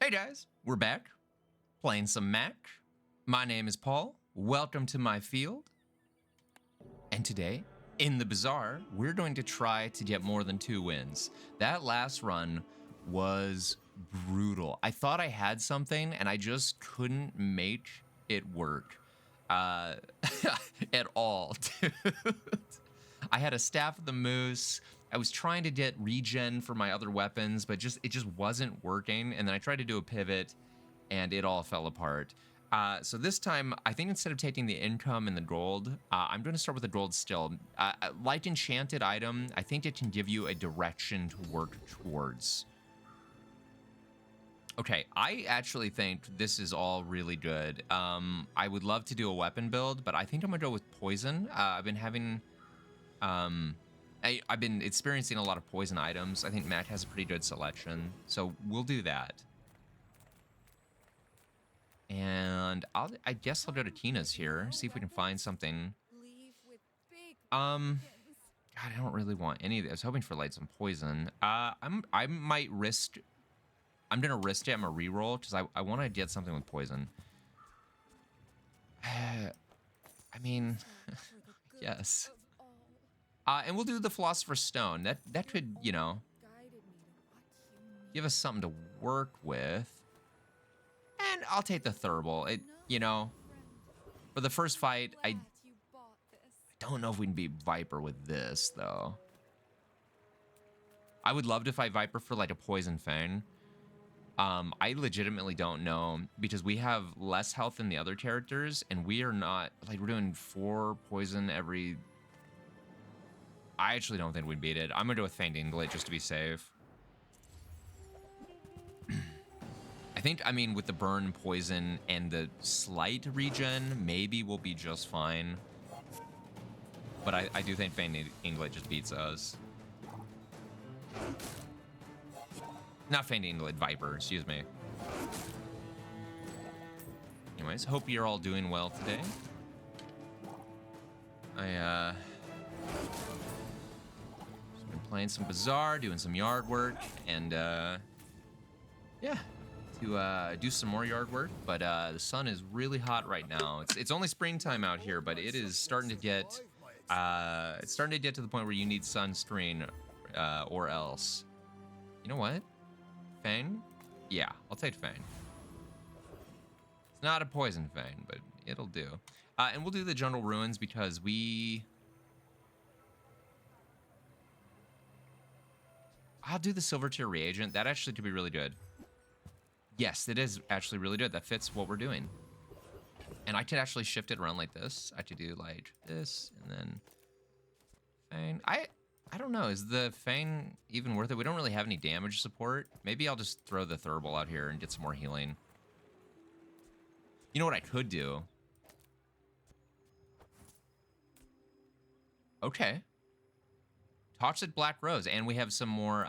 Hey guys, we're back playing some Mac. My name is Paul. Welcome to my field. And today, in the Bazaar, we're going to try to get more than 2 wins. That last run was brutal. I thought I had something and I just couldn't make it work at all, dude. I had a Staff of the Moose. I was trying to get regen for my other weapons, but it just wasn't working. And then I tried to do a pivot, and it all fell apart. So this time, I think instead of taking the income and the gold, I'm going to start with the gold still. Like enchanted item, I think it can give you a direction to work towards. Okay, I actually think this is all really good. I would love to do a weapon build, but I think I'm going to go with poison. I've been having... I've been experiencing a lot of poison items. I think Matt has a pretty good selection, so we'll do that. And I guess I'll go to Tina's here, see if we can find something. God, I don't really want any of this. I was hoping for like some poison. I might risk. I'm gonna risk it. I'm gonna reroll because I want to get something with poison. I mean, yes. And we'll do the Philosopher's Stone. That could, you know, give us something to work with. And I'll take the Thurible. You know, for the first fight, I don't know if we can beat Viper with this, though. I would love to fight Viper for, like, a Poison Fang. I legitimately don't know, because we have less health than the other characters, and we are not, like, we're doing 4 poison every... I actually don't think we'd beat it. I'm going to do a Faint Inglet just to be safe. I think, I mean, with the burn, poison, and the slight regen, maybe we'll be just fine. But I do think Faint Inglet just beats us. Not Faint Inglet, Viper, excuse me. Anyways, hope you're all doing well today. Just been playing some Bazaar, doing some yard work, and yeah, to do some more yard work. But the sun is really hot right now. It's only springtime out here, but it is starting to get it's starting to get to the point where you need sunscreen or else. You know what? Fang? Yeah, I'll take Fang. It's not a poison Fang, but it'll do. And we'll do the Jungle Ruins because I'll do the Silver Tier Reagent. That actually could be really good. Yes, it is actually really good. That fits what we're doing. And I could actually shift it around like this. I could do like this and then Fang. I don't know. Is the Fang even worth it? We don't really have any damage support. Maybe I'll just throw the Thurible out here and get some more healing. You know what I could do? Okay. Toxic Black Rose, and we have some more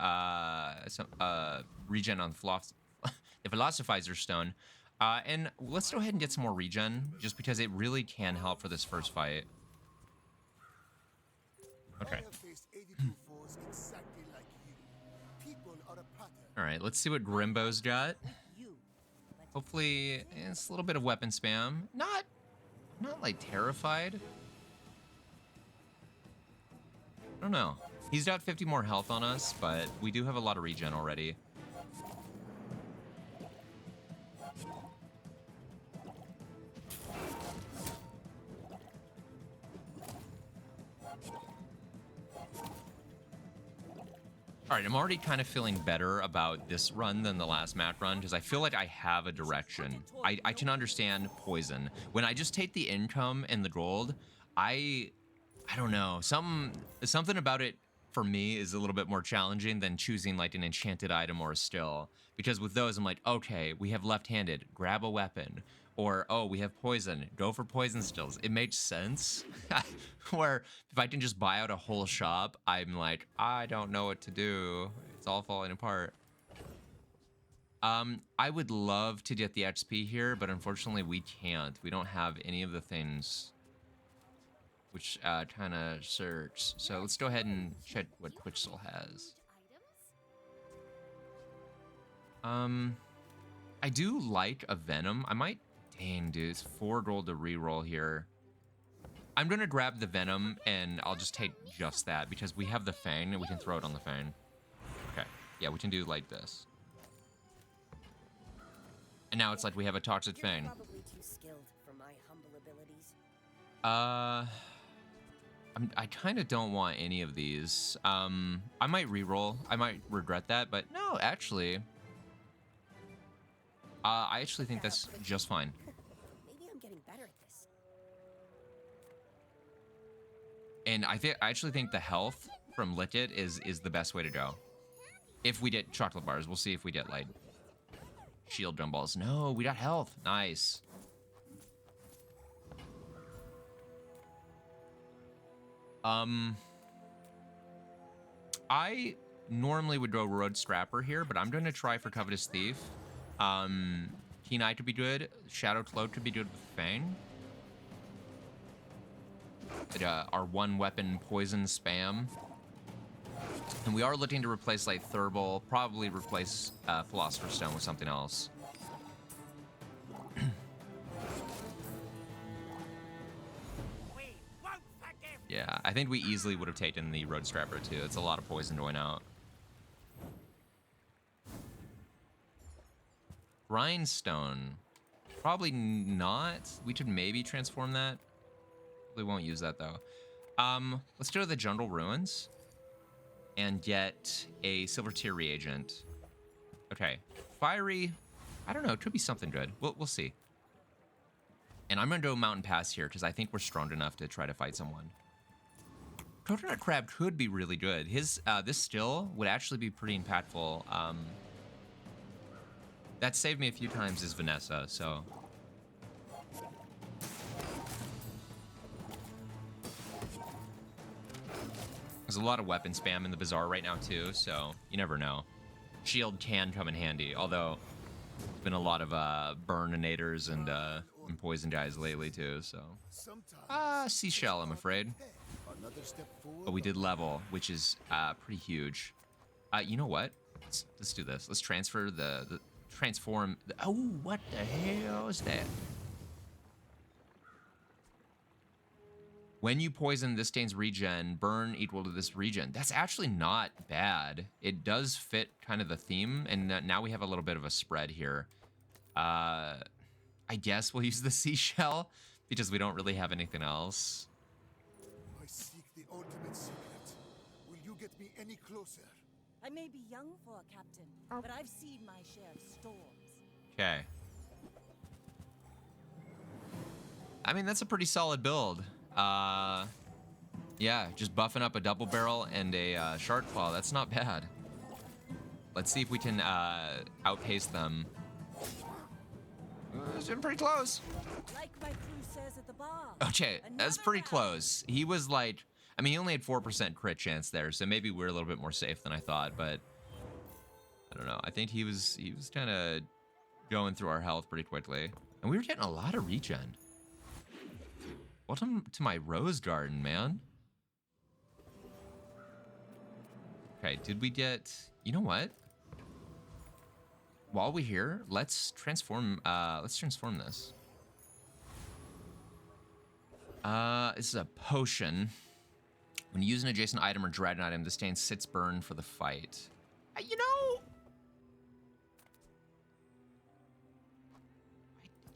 regen on the Philosophizer Stone. And let's go ahead and get some more regen, just because it really can help for this first fight. Okay. All right, let's see what Grimbo's got. Hopefully, it's a little bit of weapon spam. Not like terrified. I don't know. He's got 50 more health on us, but we do have a lot of regen already. All right, I'm already kind of feeling better about this run than the last Mac run because I feel like I have a direction. I can understand poison. When I just take the income and the gold, I don't know. Something about it for me is a little bit more challenging than choosing like an enchanted item or a still. Because with those, I'm like, okay, we have left-handed, grab a weapon. Or, oh, we have poison, go for poison stills. It makes sense. Where if I can just buy out a whole shop, I'm like, I don't know what to do. It's all falling apart. I would love to get the XP here, but unfortunately we can't. We don't have any of the things which kind of search. So let's go ahead and check what Quitzel has. I do like a Venom. I might... Dang, dude. It's 4 gold to reroll here. I'm going to grab the Venom, and I'll just take just that, because we have the Fang, and we can throw it on the Fang. Okay. Yeah, we can do like this. And now it's like we have a Toxic Fang. Probably too skilled for my humble abilities. I kind of don't want any of these. I might reroll. I might regret that, but no, actually... I actually think that's just fine. Maybe I'm getting better at this. And I actually think the health from Lick It is the best way to go. If we get chocolate bars, we'll see if we get like shield drum balls. No, we got health. Nice. I normally would go Road Scrapper here, but I'm going to try for Covetous Thief. Keen Eye could be good. Shadow Cloak could be good with Fang. Our one weapon poison spam. And we are looking to replace like Thurble, probably replace Philosopher's Stone with something else. Yeah, I think we easily would have taken the Road Scrapper too. It's a lot of poison going out. Grindstone. Probably not. We could maybe transform that. We won't use that though. Let's go to the Jungle Ruins and get a Silver Tier reagent. Okay, Fiery. I don't know. It could be something good. We'll see. And I'm gonna go Mountain Pass here because I think we're strong enough to try to fight someone. Coconut Crab could be really good. His this still would actually be pretty impactful. That saved me a few times is Vanessa, so. There's a lot of weapon spam in the Bazaar right now too, so you never know. Shield can come in handy, although there's been a lot of burninators and poison guys lately too, so. Seashell, I'm afraid. But we did level, which is pretty huge. You know what? Let's do this. Let's transfer the transform. Oh, what the hell is that? When you poison, this gains regen. Burn equal to this regen. That's actually not bad. It does fit kind of the theme, and now we have a little bit of a spread here. I guess we'll use the seashell because we don't really have anything else. I seek the ultimate secret. Will you get me any closer? I may be young for a captain, but I've seen my share of storms. Okay. I mean, that's a pretty solid build. Yeah, just buffing up a double barrel and a shark claw. That's not bad. Let's see if we can outpace them. It's been pretty close. Like my crew says at the bar. Okay, that's pretty close. He was like, I mean, he only had 4% crit chance there, so maybe we're a little bit more safe than I thought, but I don't know. I think he was kind of going through our health pretty quickly. And we were getting a lot of regen. Welcome to my rose garden, man. Okay, did we get... You know what? While we're here, let's transform this. This is a potion. When you use an adjacent item or dread item, the stain sits burn for the fight.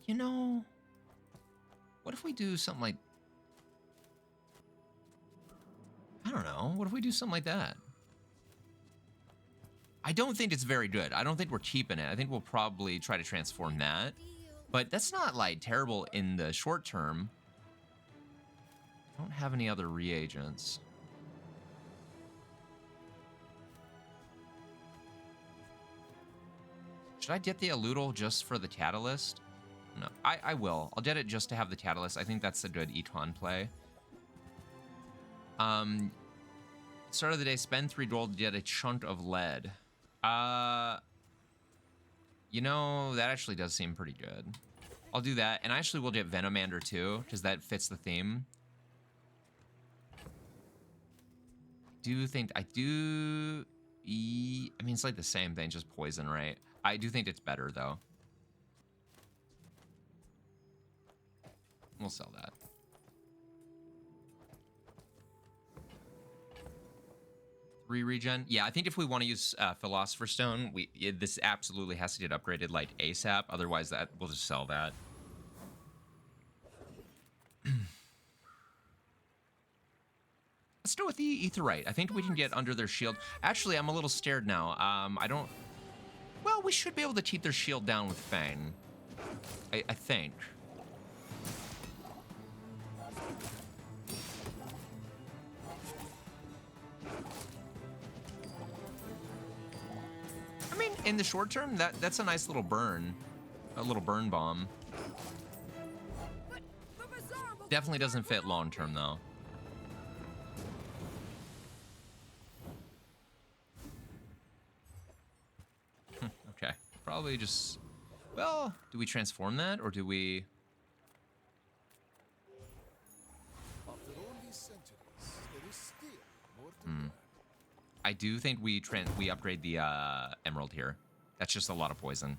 You know, what if we do something like, I don't know, what if we do something like that? I don't think it's very good. I don't think we're keeping it. I think we'll probably try to transform that. But that's not like terrible in the short term. I don't have any other reagents. Should I get the Aludel just for the Catalyst? No, I will. I'll get it just to have the Catalyst. I think that's a good Econ play. Start of the day, spend 3 gold to get a chunk of lead. You know, that actually does seem pretty good. I'll do that, and I actually will get Venomander too, because that fits the theme. I mean, it's like the same thing, just poison, right? I do think it's better though. We'll sell that. Three regen. Yeah, I think if we want to use Philosopher's Stone, this absolutely has to get upgraded like ASAP. Otherwise, that we'll just sell that. Let's do it with the Aetheryte. I think we can get under their shield. Actually, I'm a little scared now. I don't... Well, we should be able to keep their shield down with Fang. I think. I mean, in the short term, that's a nice little burn. A little burn bomb. Definitely doesn't fit long term, though. Okay. Probably just... Well, do we transform that, or do we... After all these centuries, there is still more to learn. I do think we upgrade the Emerald here. That's just a lot of poison.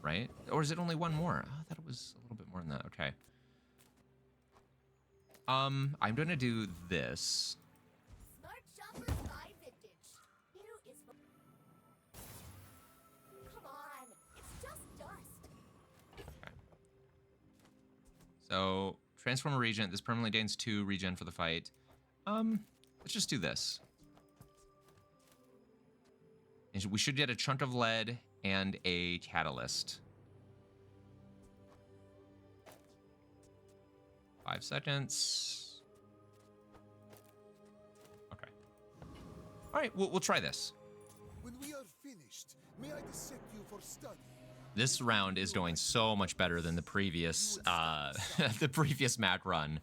Right? Or is it only one more? Oh, I thought it was a little bit more than that. Okay. I'm going to do this. Smart shoppers buy vintage. New is... Come on, it's just dust. Okay. So, Transformer Regent. This permanently gains 2 regen for the fight. Let's just do this. And we should get a chunk of lead and a catalyst. 5 seconds. Okay. All right, we'll try this. When we are finished, may I dissect you for study? This round is going so much better than the previous the previous Mac run.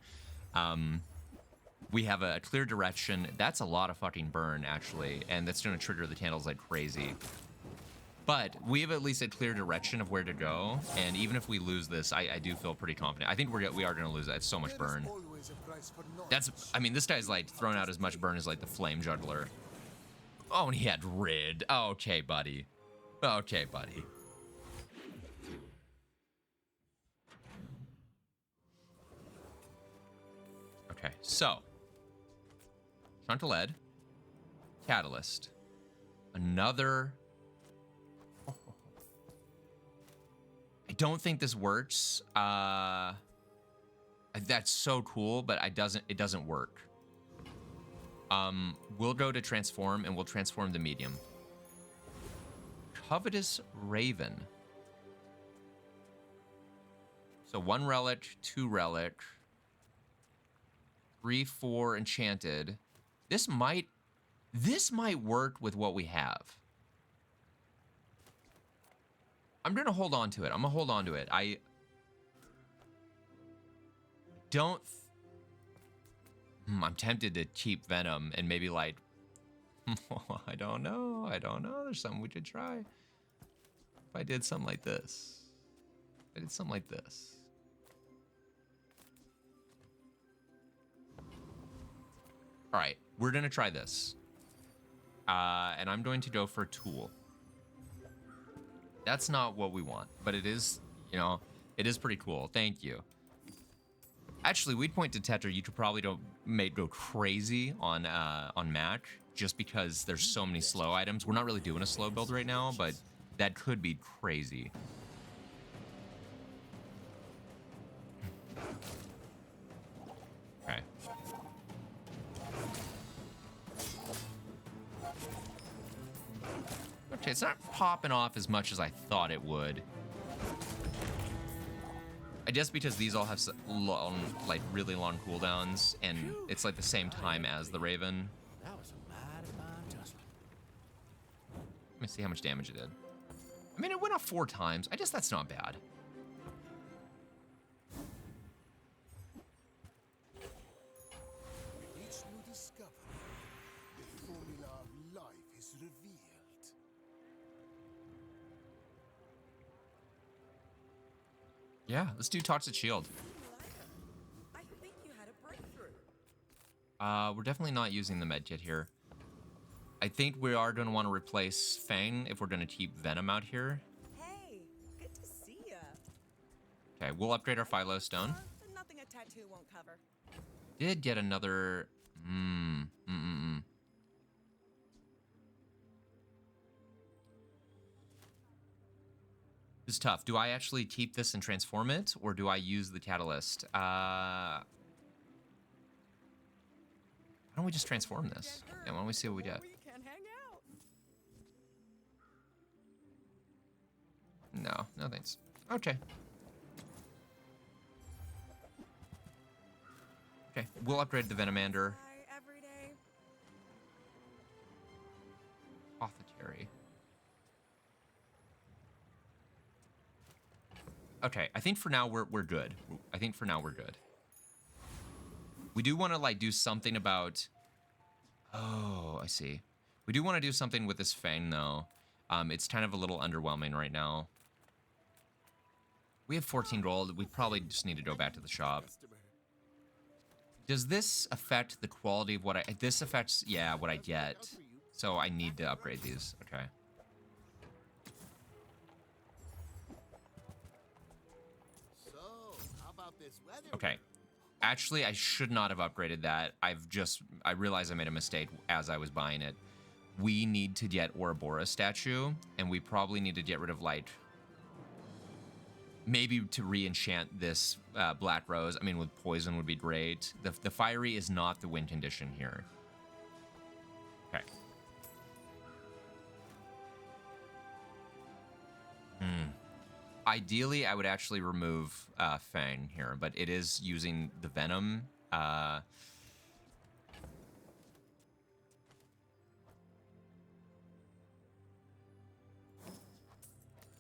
We have a clear direction. That's a lot of fucking burn, actually, and that's going to trigger the candles like crazy. But we have at least a clear direction of where to go, and even if we lose this, I do feel pretty confident. I think we are going to lose that. It's so much burn. I mean, this guy's like thrown out as much burn as like the Flame Juggler. Oh, and he had Rid. Okay, buddy. Okay, buddy. Okay, so chunk of lead, catalyst, another. I don't think this works. That's so cool, but it doesn't work. We'll go to transform, and we'll transform the medium. Covetous Raven. So 1 relic, 2 relic, 3, 4 enchanted. This might work with what we have. I'm gonna hold on to it. I'm gonna hold on to it. I don't. I'm tempted to keep Venom and maybe like. I don't know. There's something we could try. If I did something like this. All right, we're gonna try this. And I'm going to go for Tool. That's not what we want, but it is, it is pretty cool. Thank you. Actually, we'd point to Tetra. You could probably go crazy on Mac just because there's so many slow items. We're not really doing a slow build right now, but that could be crazy. Okay. Okay, it's not popping off as much as I thought it would. I guess because these all have long, like really long cooldowns, and it's like the same time as the Raven. That was a mighty fine adjustment. Let me see how much damage it did. I mean, it went off 4 times. I guess that's not bad. With each new discovery, the formula of life is revealed. Yeah, let's do Toxic Shield. I think you had a breakthrough. We're definitely not using the med kit here. I think we are going to want to replace Fang if we're going to keep Venom out here. Hey, good to see ya. Okay, we'll upgrade our Philo Stone. Nothing a tattoo won't cover. Did get another... It's tough. Do I actually keep this and transform it, or do I use the catalyst? Why don't we just transform this? Yeah, why don't we see what we get? We can hang out. No, no thanks. Okay. Okay, we'll upgrade the Venomander. Every day. Apothecary. Okay, I think for now we're good. I think for now we're good. We do want to like do something about... Oh, I see. We do want to do something with this Fang though. It's kind of a little underwhelming right now. We have 14 gold. We probably just need to go back to the shop. Does this affect the quality of what I... This affects, yeah, what I get. So I need to upgrade these. Okay. So, how about this weather? Okay. Actually, I should not have upgraded that. I realized I made a mistake as I was buying it. We need to get Ouroboros statue, and we probably need to get rid of light. Maybe to re-enchant this Black Rose. I mean, with poison would be great. The fiery is not the win condition here. Okay. Ideally, I would actually remove Fang here, but it is using the Venom. We're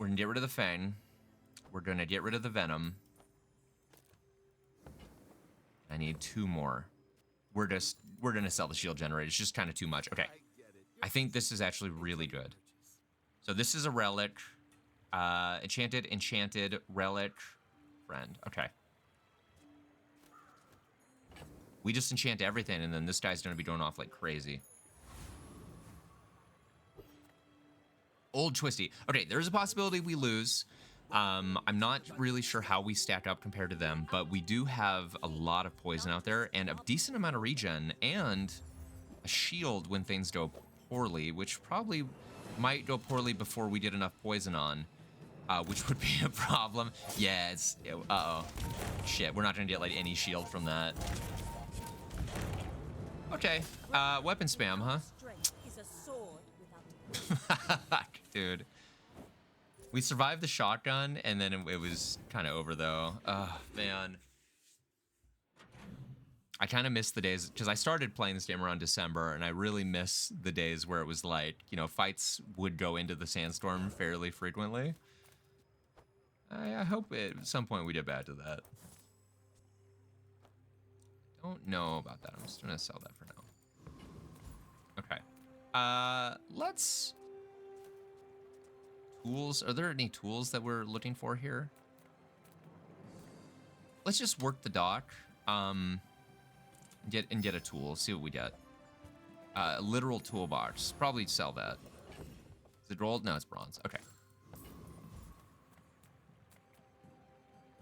gonna get rid of the Fang. We're gonna get rid of the Venom. I need 2 more. We're gonna sell the shield generator. It's just kind of too much. Okay. I think this is actually really good. So this is a relic. Enchanted, relic, friend. Okay. We just enchant everything, and then this guy's gonna be going off like crazy. Old Twisty. Okay, there's a possibility we lose. I'm not really sure how we stack up compared to them, but we do have a lot of poison out there, and a decent amount of regen, and a shield when things go poorly, which probably might go poorly before we get enough poison on. Which would be a problem. Yeah, it's... Uh-oh. Shit, we're not gonna get, like, any shield from that. Okay. Weapon spam, huh? Strength is a sword without... Dude. We survived the shotgun, and then it was kind of over, though. Oh, man. I kind of miss the days... Because I started playing this game around December, and I really miss the days where it was like, you know, fights would go into the sandstorm fairly frequently. I hope at some point we get back to that. Don't know about that. I'm just gonna sell that for now. Okay. Let's... Tools. Are there any tools that we're looking for here? Let's just work the dock. Get a tool. See what we get. Literal toolbox. Probably sell that. Is it gold? No, it's bronze. Okay.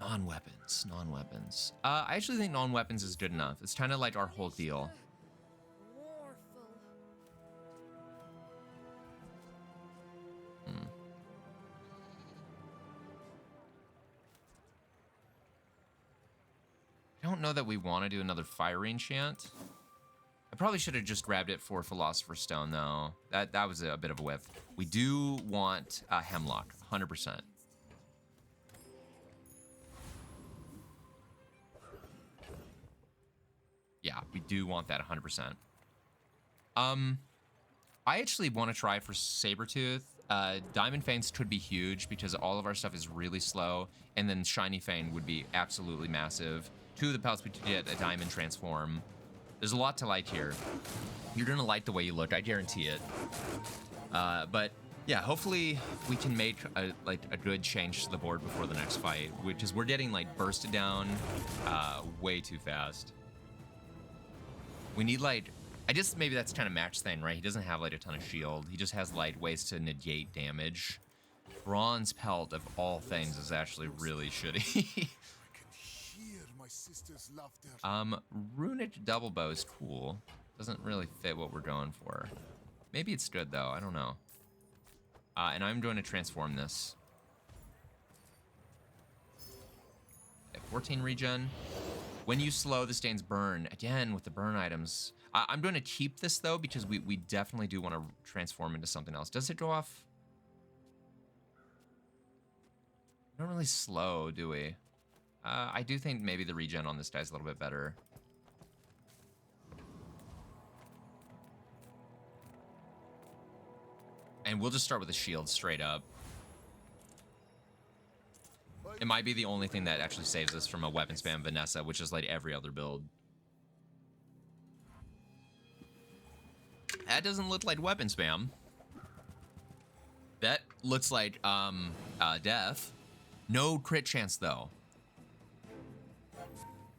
Non-weapons. I actually think non-weapons is good enough. It's kind of like our whole deal. Warful. I don't know that we want to do another fire enchant. I probably should have just grabbed it for Philosopher's Stone, though. That was a bit of a whiff. We do want Hemlock, 100%. Yeah, we do want that 100%. I actually want to try for Sabretooth. Diamond Fangs could be huge because all of our stuff is really slow, and then Shiny Fang would be absolutely massive. 2 of the pelts we could get a Diamond Transform. There's a lot to like here. You're gonna like the way you look, I guarantee it. But yeah, hopefully we can make a good change to the board before the next fight, which is we're getting like bursted down way too fast. We need like, I guess maybe that's kind of Max thing, right? He doesn't have like a ton of shield. He just has like ways to negate damage. Bronze pelt of all things is actually really shitty. I can hear my sister's laughter. Runic double bow is cool. Doesn't really fit what we're going for. Maybe it's good though, I don't know. And I'm going to transform this. At 14 regen. When you slow, the stains burn. Again, with the burn items. I'm going to keep this though, because we definitely do want to transform into something else. Does it go off? We don't really slow, do we? I do think maybe the regen on this guy's a little bit better. And we'll just start with a shield straight up. It might be the only thing that actually saves us from a weapon spam Vanessa, which is like every other build. That doesn't look like weapon spam. That looks like death. No crit chance though.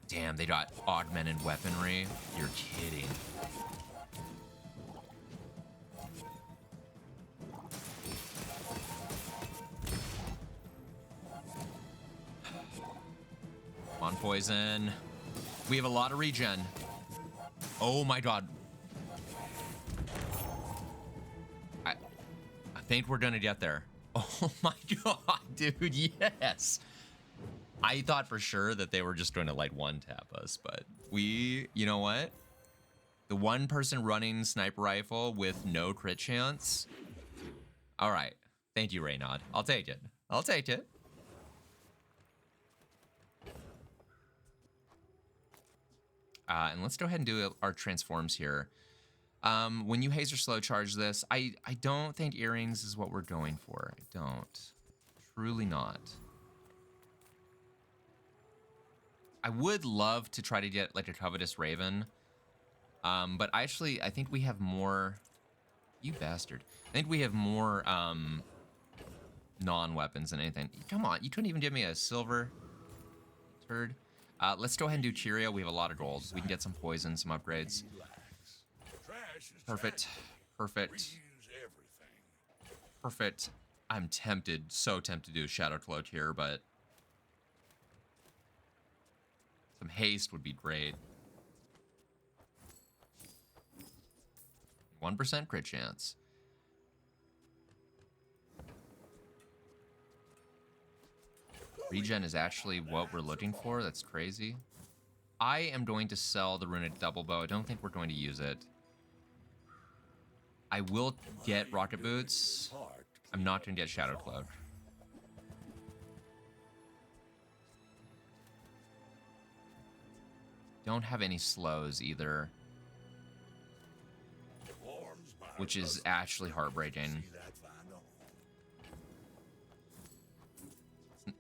Damn, they got augmented weaponry. You're kidding. Come on, poison. We have a lot of regen. Oh my god. I think we're gonna get there. Oh my god, dude, yes. I thought for sure that they were just going to like one tap us, but you know what? The one person running sniper rifle with no crit chance. All right. Thank you, Reynaud. I'll take it. I'll take it. And let's go ahead and do our transforms here. When you haze or slow charge this, I don't think earrings is what we're going for. I don't. Truly not. I would love to try to get like a covetous raven. But I think we have more. You bastard. I think we have more non-weapons than anything. Come on, you couldn't even give me a silver turd. Let's go ahead and do Cheerio. We have a lot of gold. We can get some poison, some upgrades. Perfect. Perfect. Perfect. I'm tempted, so tempted to do a Shadow Cloak here, but some haste would be great. 1% crit chance. Regen is actually what we're looking for. That's crazy. I am going to sell the runic double bow. I don't think we're going to use it. I will get rocket boots. I'm not going to get Shadow Cloak. Don't have any slows either, which is actually heartbreaking.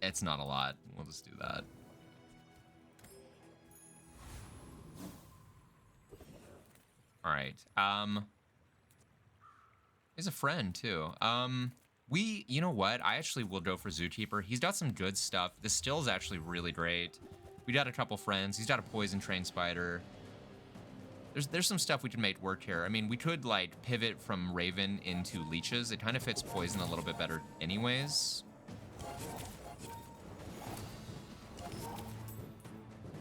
It's not a lot. We'll just do that. All right. He's a friend too. You know what? I actually will go for Zookeeper. He's got some good stuff. The still is actually really great. We got a couple friends. He's got a poison train spider. There's some stuff we can make work here. I mean, we could like pivot from Raven into leeches. It kind of fits poison a little bit better anyways.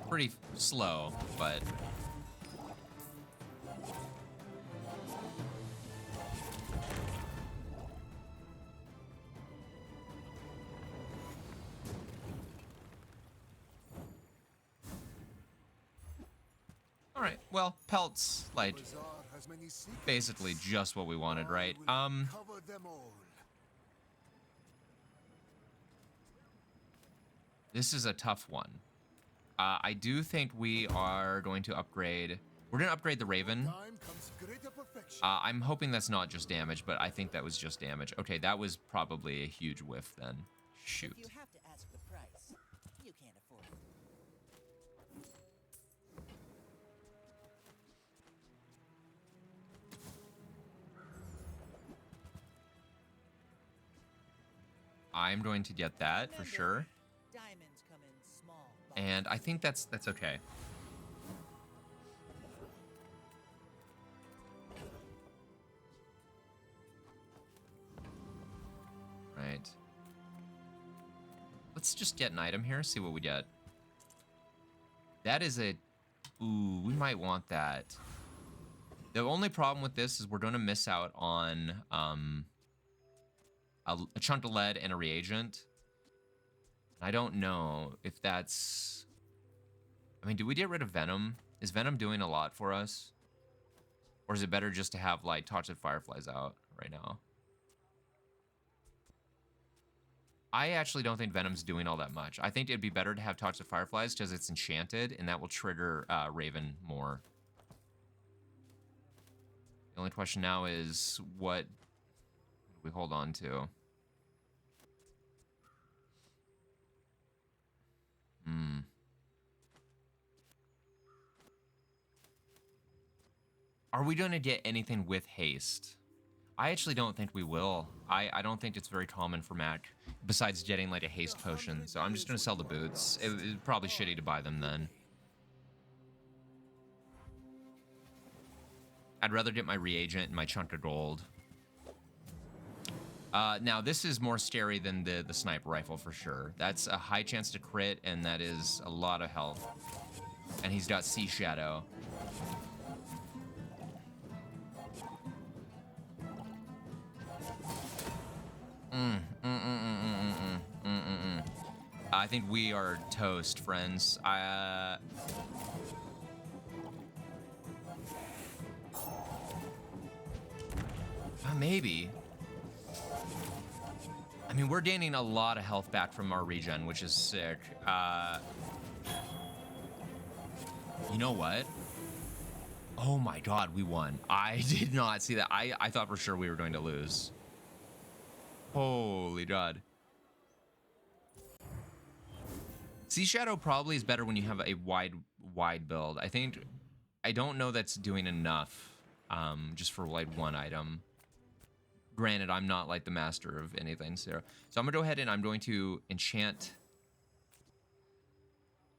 Pretty slow, but all right. Well, pelts like Bazaar has many secrets. basically just what we wanted, right? I will cover them all. This is a tough one. I do think we are going to upgrade. We're going to upgrade the Raven. Time comes greater perfection. I'm hoping that's not just damage, but I think that was just damage. Okay, that was probably a huge whiff then. Shoot. If you have to ask the price, you can't afford it. I'm going to get that for sure. Diamonds come in small. And I think that's okay. Right. Let's just get an item here, see what we get. That is a... Ooh, we might want that. The only problem with this is we're going to miss out on a chunk of lead and a reagent. I don't know if that's... I mean, do we get rid of Venom? Is Venom doing a lot for us? Or is it better just to have, like, Toxic Fireflies out right now? I actually don't think Venom's doing all that much. I think it'd be better to have Toxic Fireflies because it's enchanted, and that will trigger Raven more. The only question now is what do we hold on to? Are we going to get anything with haste? I actually don't think we will. I don't think it's very common for Mac, besides getting like a haste potion. So I'm just going to sell the boots. It's probably shitty to buy them then. I'd rather get my reagent and my chunk of gold. Now, this is more scary than the sniper rifle for sure. That's a high chance to crit, and that is a lot of health. And he's got Sea Shadow. I think we are toast, friends. Maybe. I mean, we're gaining a lot of health back from our regen, which is sick. You know what? Oh my god, we won. I did not see that. I thought for sure we were going to lose. Holy god. Sea Shadow probably is better when you have a wide build. I don't know that's doing enough just for like one item. Granted, I'm not like the master of anything, so I'm gonna go ahead and I'm going to enchant.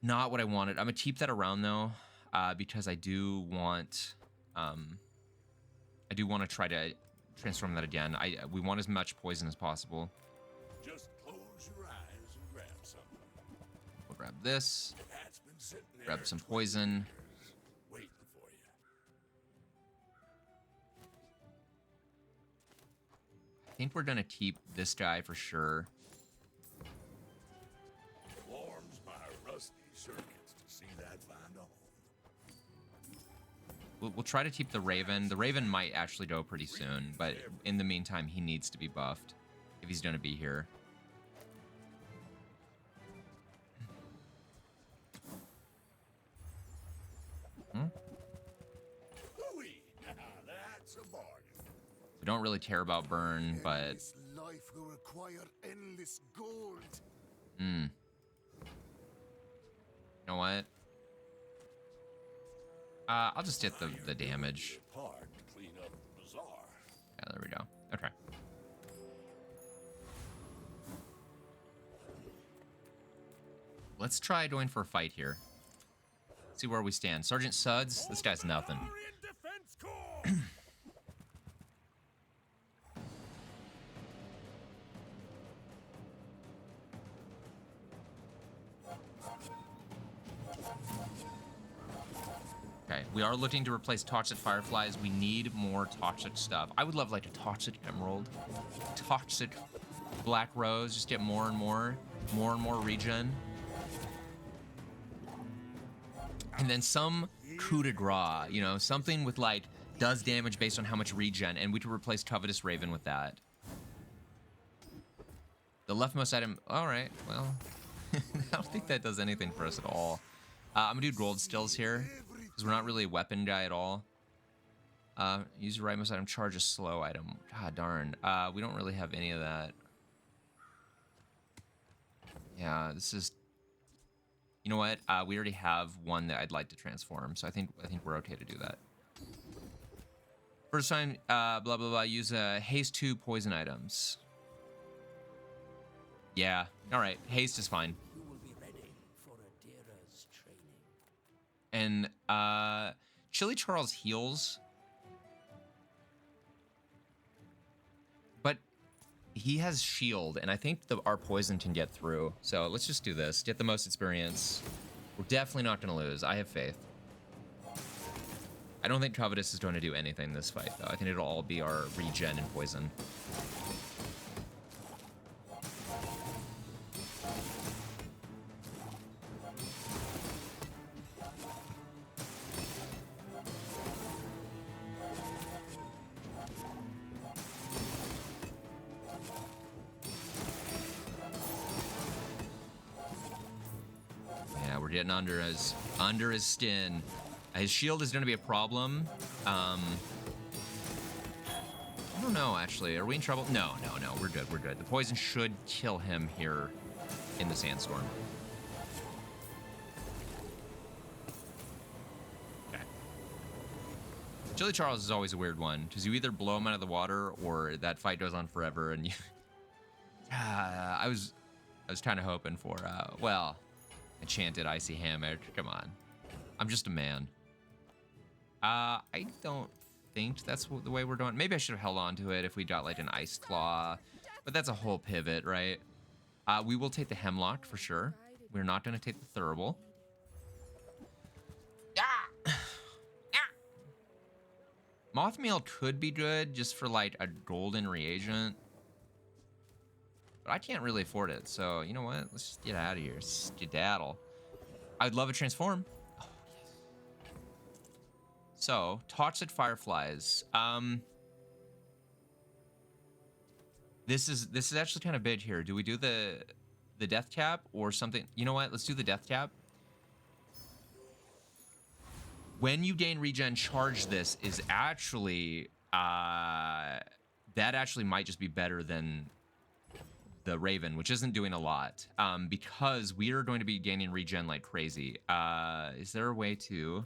Not what I wanted. I'm gonna keep that around though, because I do want to try to transform that again. We want as much poison as possible. Just close your eyes and grab something. We'll grab this. That's been sitting there Grab some poison. waiting for you. I think we're gonna keep this guy for sure. Warms my rusty circuits to see that find a home. We'll try to keep the Raven. The Raven might actually go pretty soon, but in the meantime, he needs to be buffed if he's gonna be here. Ooh-wee. Now that's a bargain. We don't really care about burn, but This life will require endless gold. you know what? I'll just hit the damage. Part to clean up the bazaar. Yeah, there we go. Okay. Let's try going for a fight here. See where we stand. Sergeant Suds, this guy's nothing. Defense Corps. Okay, we are looking to replace toxic fireflies. We need more toxic stuff. I would love like a toxic emerald, toxic black rose. Just get more and more regen. And then some coup de grace, you know, something with like does damage based on how much regen, and we could replace Covetous Raven with that. The leftmost item, all right, well, I don't think that does anything for us at all. I'm gonna do gold stills here, because we're not really a weapon guy at all. Use your rightmost item, charge a slow item. God darn, we don't really have any of that. Yeah, this is, you know what? We already have one that I'd like to transform, so I think we're okay to do that. First time, blah blah blah. Use haste 2 poison items. Yeah, all right. Haste is fine. You will be ready for Adira's training. And Chili Charles heals, but he has shield, and I think our poison can get through. So let's just do this. Get the most experience. We're definitely not going to lose. I have faith. I don't think Covetous is going to do anything this fight, though. I think it'll all be our regen and poison. Yeah, we're getting under his skin. His shield is going to be a problem. I don't know, actually. Are we in trouble? No. We're good. We're good. The poison should kill him here in the sandstorm. Okay. Chili Charles is always a weird one, because you either blow him out of the water or that fight goes on forever, and you... I was kind of hoping for, well, enchanted icy hammer. Come on. I'm just a man. I don't think that's the way we're doing. Maybe I should have held on to it if we got like an ice claw, but that's a whole pivot, right? We will take the hemlock for sure. We're not going to take the thurible. Mothmeal could be good just for like a golden reagent, but I can't really afford it. So you know what? Let's just get out of here. Skedaddle. I'd love a transform. So, toxic fireflies. This is actually kind of big here. Do we do the death cap or something? You know what? Let's do the death cap. When you gain regen, charge this is actually that actually might just be better than the Raven, which isn't doing a lot, because we are going to be gaining regen like crazy. Is there a way to...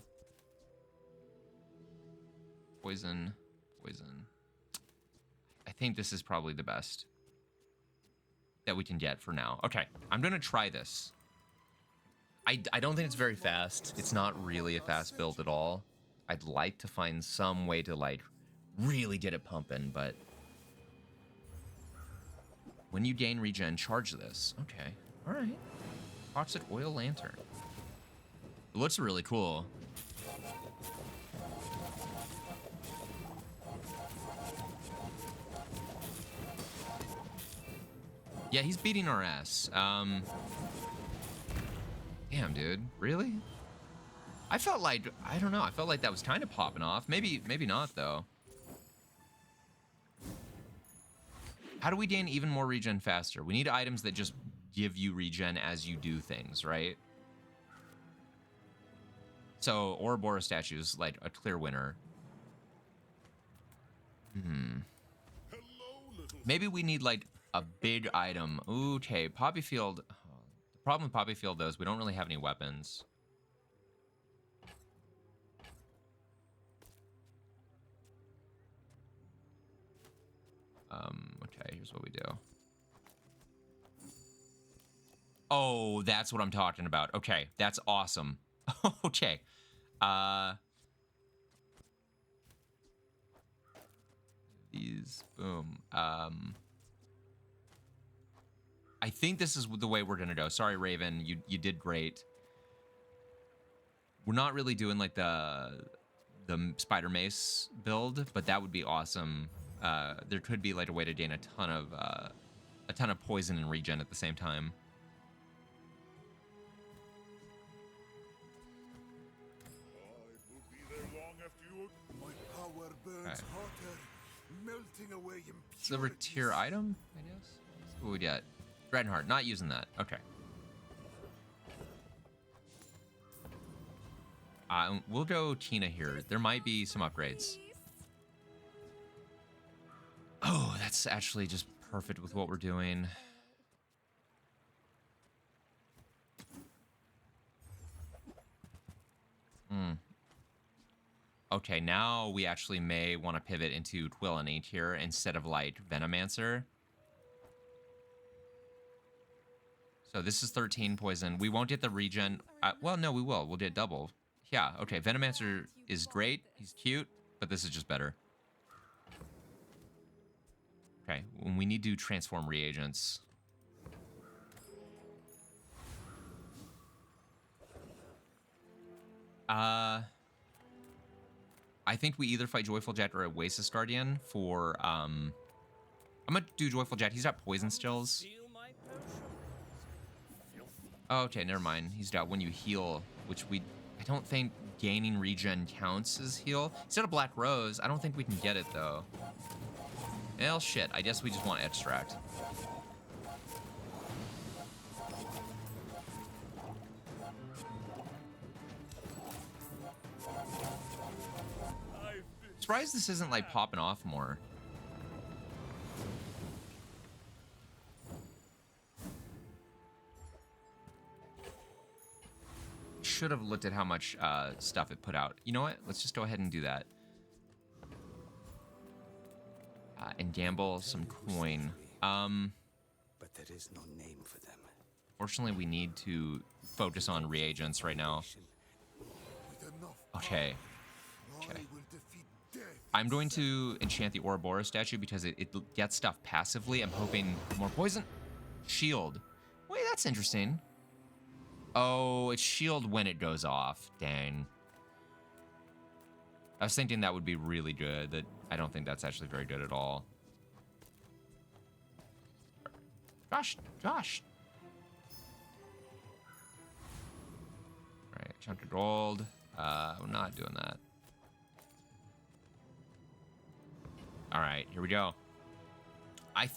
Poison. I think this is probably the best that we can get for now. Okay, I'm gonna try this. I don't think it's very fast. It's not really a fast build at all. I'd like to find some way to like really get it pumping, but when you gain regen, charge this. Okay, all right. Toxic oil lantern. It looks really cool. Yeah, he's beating our ass. Damn, dude. Really? I felt like, I don't know, I felt like that was kind of popping off. Maybe not, though. How do we gain even more regen faster? We need items that just give you regen as you do things, right? So, Ouroboros statue is like a clear winner. Maybe we need like a big item. Okay, Poppy Field. Oh, the problem with Poppy Field, though, is we don't really have any weapons. Okay, here's what we do. Oh, that's what I'm talking about. Okay, that's awesome. Okay. These, boom. I think this is the way we're gonna go. Sorry, Raven, you did great. We're not really doing like the spider mace build, but that would be awesome. There could be like a way to gain a ton of poison and regen at the same time. I will be there long after you. My power burns hotter, melting away impurities. Silver tier item, I guess. Let's see what we get. Dreadheart, not using that. Okay. We'll go Tina here. There might be some upgrades. Oh, that's actually just perfect with what we're doing. Okay, now we actually may want to pivot into Twill and 8 here instead of like Venomancer. So this is 13 poison. We won't get the regen. Well, no, we will. We'll get double. Yeah, okay. Venomancer is great. He's cute, but this is just better. Okay, when we need to transform reagents. I think we either fight Joyful Jet or Oasis Guardian for, I'm gonna do Joyful Jet. He's got poison stills. Steal my potion. Oh, okay, never mind. He's got when you heal, which I don't think gaining regen counts as heal. Instead of Black Rose, I don't think we can get it though. Well, shit, I guess we just want Extract. Surprised this isn't like popping off more. Should have looked at how much stuff it put out. You know what? Let's just go ahead and do that. And gamble some coin. But there is no name for them. Fortunately, we need to focus on reagents right now. Okay. Okay. I'm going to enchant the Ouroboros statue because it gets stuff passively. I'm hoping more poison. Shield. Wait, that's interesting. Oh, it's shield when it goes off. Dang. I was thinking that would be really good. I don't think that's actually very good at all. Josh. All right, chunk of gold. We're not doing that. All right, here we go. I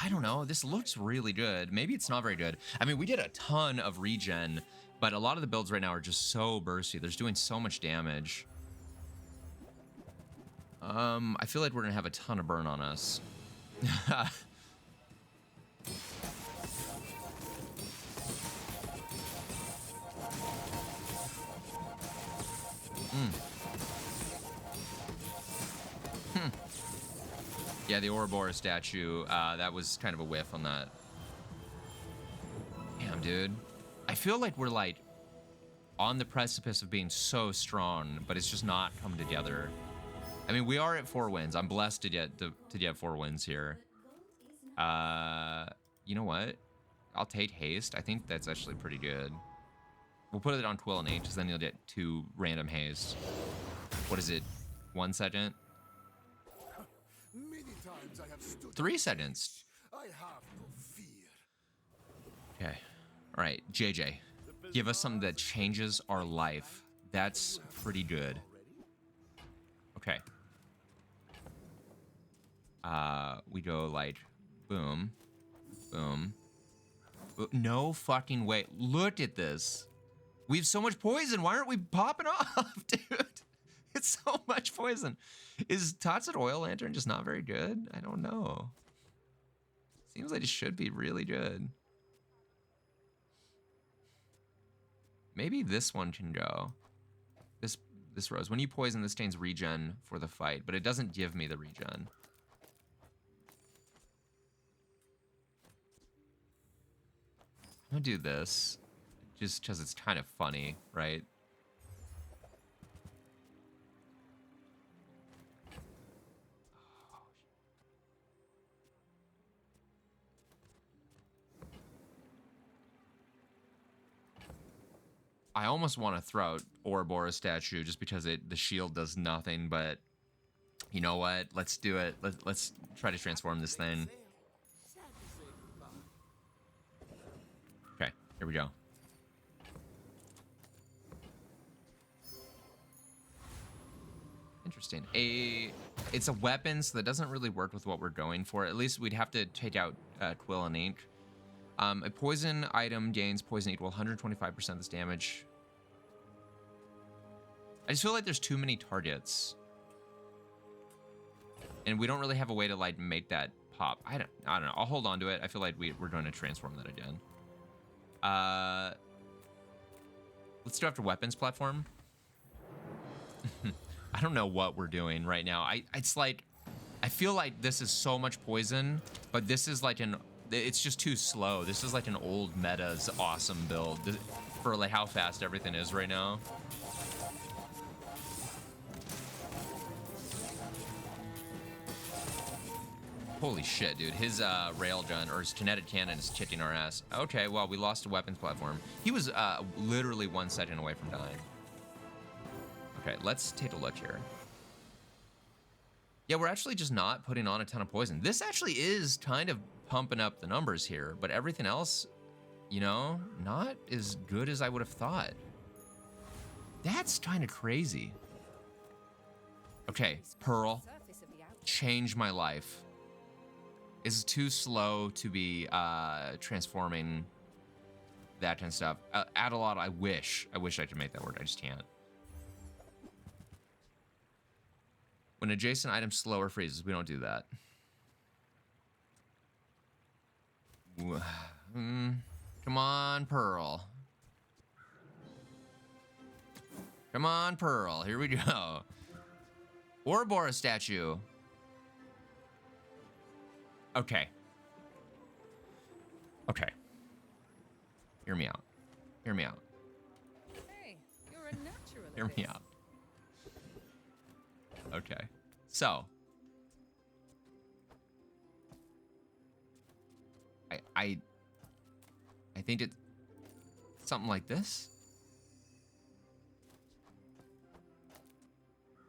don't know, this looks really good. Maybe it's not very good. I mean, we did a ton of regen, but a lot of the builds right now are just so bursty. They're doing so much damage. I feel like we're gonna have a ton of burn on us. Yeah, the Ouroboros statue, that was kind of a whiff on that. Damn, dude. I feel like we're, like, on the precipice of being so strong, but it's just not come together. I mean, we are at 4 wins. I'm blessed to get 4 wins here. You know what? I'll take haste. I think that's actually pretty good. We'll put it on Twill and 8, because then you'll get 2 random haste. What is it? 1 second? 3 seconds. I have no fear. Okay. All right, JJ. Give us something that changes our life. That's pretty good. Okay. We go like boom, boom. No fucking way. Look at this. We have so much poison. Why aren't we popping off, dude? It's so much poison. Is Toxic Oil Lantern just not very good? I don't know. Seems like it should be really good. Maybe this one can go. This rose. When you poison, this gains regen for the fight, but it doesn't give me the regen. I'm gonna do this just because it's kind of funny, right? I almost want to throw out Ouroboros statue just because the shield does nothing, but you know what? Let's do it. Let's try to transform this thing. Okay, here we go. Interesting. It's a weapon, so that doesn't really work with what we're going for. At least we'd have to take out Quill and Ink. A poison item gains poison equal 125% of this damage. I just feel like there's too many targets. And we don't really have a way to like make that pop. I don't know. I'll hold on to it. I feel like we're going to transform that again. Let's do after weapons platform. I don't know what we're doing right now. It's like, I feel like this is so much poison, but this is like it's just too slow. This is like an old meta's awesome build for like how fast everything is right now. Holy shit, dude. His railgun, or his kinetic cannon is kicking our ass. Okay, well, we lost a weapons platform. He was literally 1 second away from dying. Okay, let's take a look here. Yeah, we're actually just not putting on a ton of poison. This actually is kind of pumping up the numbers here, but everything else, you know, not as good as I would have thought. That's kind of crazy. Okay, Pearl, change my life. Is too slow to be transforming that kind of stuff. Add a lot. I wish I could make that word. I just can't. When adjacent item slow or freezes, we don't do that. Come on, Pearl. Come on, Pearl. Here we go. Ouroboros statue. Okay. Okay. Hear me out. Hear me out. Hey, you're a natural. Hear me out. Okay. So. I think it's something like this.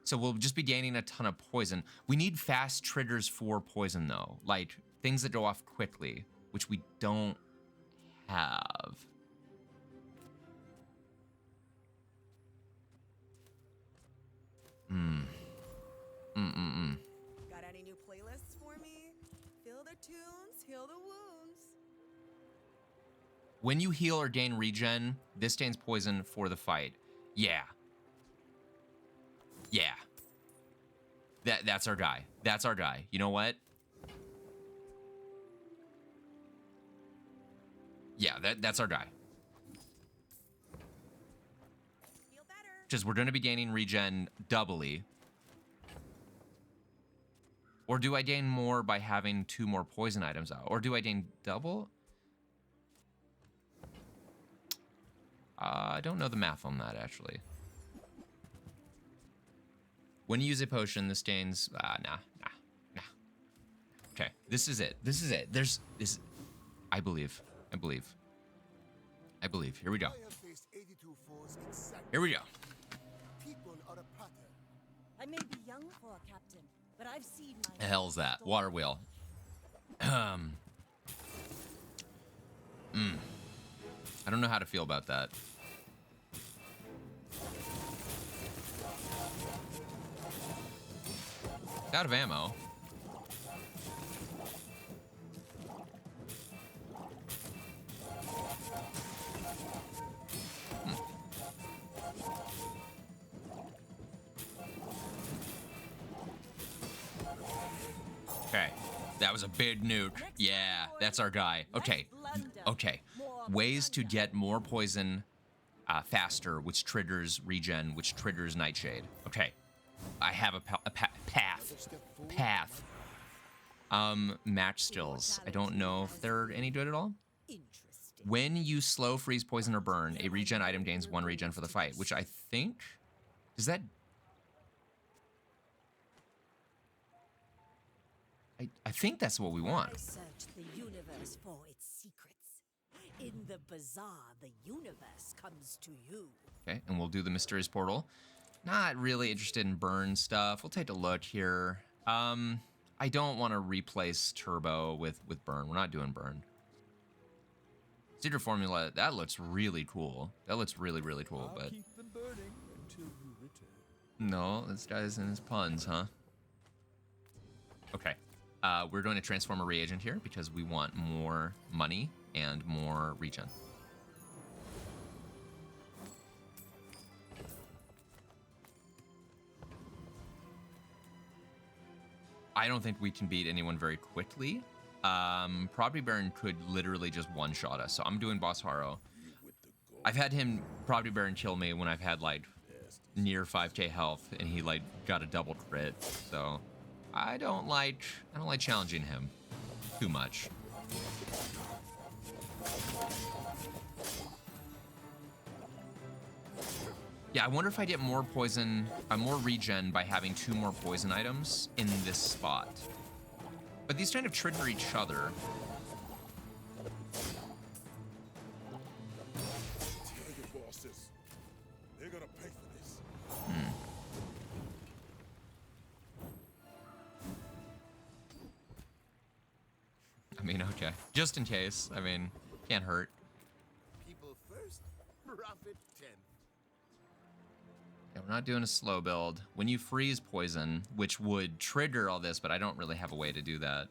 So we'll just be gaining a ton of poison. We need fast triggers for poison though. Like things that go off quickly, which we don't have. Got any new playlists for me? Fill the tunes, heal the wounds. When you heal or gain regen, this gains poison for the fight. Yeah. Yeah. That's our guy. That's our guy. You know what? Yeah, that's our guy. Feel better. Because we're going to be gaining regen doubly. Or do I gain more by having 2 more poison items out? Or do I gain double? I don't know the math on that, actually. When you use a potion, this gains... nah. Okay, this is it. This is it. There's... this. I believe. Here we go. I have faced 82 foes exactly. Here we go. People are a pattern. I may be young for a captain, but I've seen my The hell's that? storm. Water wheel. I don't know how to feel about that. Out of ammo. Okay, that was a big nuke. Yeah, that's our guy. Okay, okay. Ways to get more poison faster, which triggers regen, which triggers nightshade. Okay, I have a path. Match stills. I don't know if they're any good at all. Interesting. When you slow, freeze, poison, or burn, a regen item gains 1 regen for the fight, which I think... Does that... I think that's what we want. I search the universe for its secrets. In the bazaar, the universe comes to you. Okay, and we'll do the mysterious portal. Not really interested in burn stuff. We'll take a look here. I don't want to replace turbo with burn. We're not doing burn. Cedar formula, that looks really cool. That looks really, really cool, but... Keep them burning until you return. No, this guy's in his puns, huh? Okay. We're going to transform a reagent here because we want more money and more regen. I don't think we can beat anyone very quickly. Property Baron could literally just one-shot us, so I'm doing Boss Haro. I've had him, Property Baron, kill me when I've had, like, near 5k health, and he, like, got a double crit, so... I don't like challenging him too much. Yeah, I wonder if I get more poison, more regen by having 2 more poison items in this spot. But these kind of trigger each other. Tell your bosses. They're gonna pay for this. I mean, okay. Just in case. I mean, can't hurt. People first, profit 10th. Yeah, we're not doing a slow build. When you freeze poison, which would trigger all this, but I don't really have a way to do that.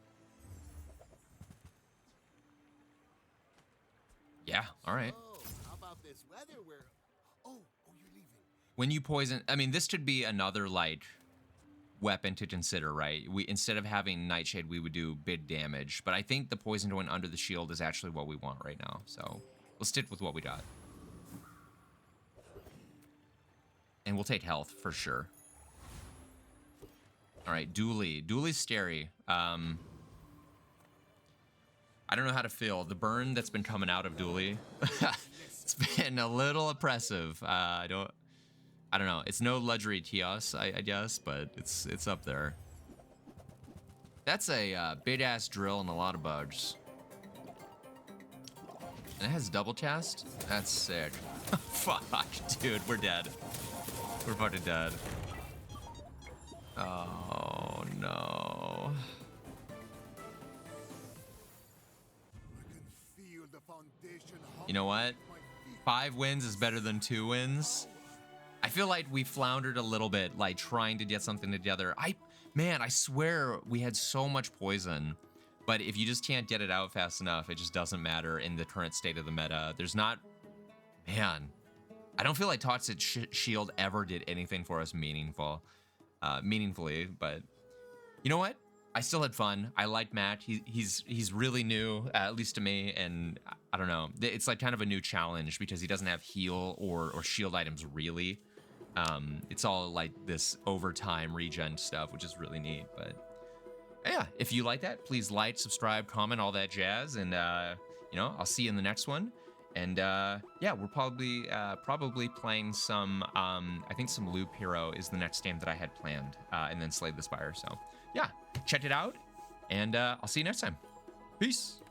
Yeah, all right. Oh, how about this weather where... Oh, you're leaving. When you poison, I mean, this should be another, like, weapon to consider, right? We, instead of having Nightshade, we would do big damage. But I think the poison going under the shield is actually what we want right now. So we'll stick with what we got. And we'll take health for sure. All right, Dooley. Dooley's scary. I don't know how to feel. The burn that's been coming out of Dooley, it's been a little oppressive. I don't know. It's no luxury Tios, I guess, but it's up there. That's a big ass drill and a lot of bugs. And it has double chest? That's sick. Fuck, dude, we're dead. We're fucking dead. Oh no. You know what? 5 wins is better than 2 wins. I feel like we floundered a little bit, like trying to get something together. Man, I swear we had so much poison, but if you just can't get it out fast enough, it just doesn't matter in the current state of the meta. There's not, man, I don't feel like Toxic Shield ever did anything for us meaningfully, but you know what? I still had fun. I like Matt. He's really new, at least to me, and I don't know. It's like kind of a new challenge because he doesn't have heal or shield items really. It's all like this overtime regen stuff, which is really neat. But yeah, if you like that, please like, subscribe, comment, all that jazz, and you know, I'll see you in the next one. And yeah, we're probably playing some. I think some Loop Hero is the next game that I had planned, and then Slay the Spire. So yeah, check it out, and I'll see you next time. Peace.